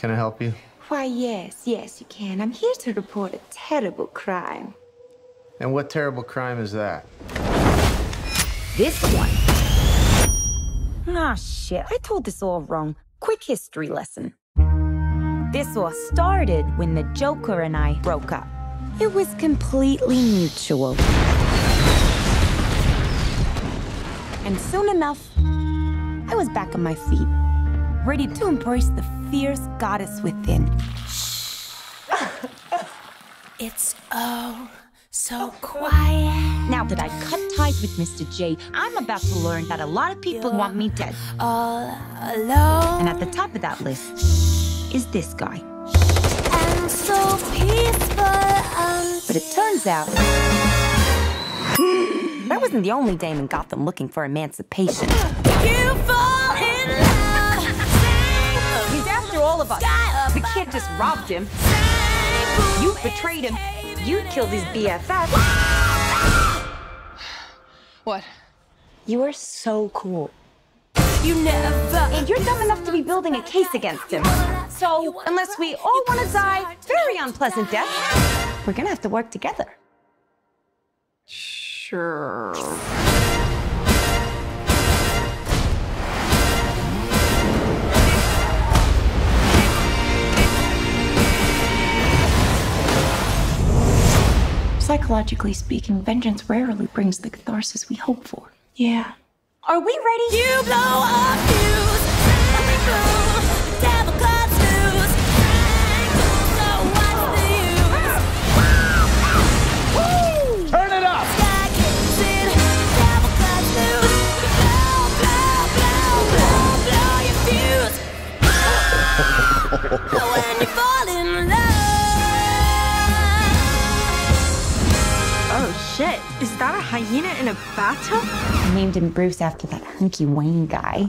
Can I help you? Why, yes, you can. I'm here to report a terrible crime. And what terrible crime is that? This one. Ah, shit. I told this all wrong. Quick history lesson. This all started when the Joker and I broke up. It was completely mutual. And soon enough, I was back on my feet, ready to embrace the fierce goddess within. It's so quiet. Now that I cut ties with Mr. J, I'm about to learn that a lot of people want me dead. All alone. And at the top of that list is this guy. And so peaceful. But it turns out that wasn't the only dame in Gotham looking for emancipation. You fall in love. He's after all of us. The kid just robbed him. You betrayed him. You killed his BFF. What? You are so cool. You never. And you're dumb enough to be building a case against him. So, unless we all want to die very unpleasant deaths, we're gonna have to work together. Sure. Psychologically speaking, vengeance rarely brings the catharsis we hope for. Yeah. Are we ready? You blow up fuse. Devil cuts loose. So what's the use? Woo! Turn it up! Sky kicks in. Devil cuts loose. Blow your fuse. When you fall in love. Oh shit! Is that a hyena in a bathtub? I named him Bruce after that hunky Wayne guy.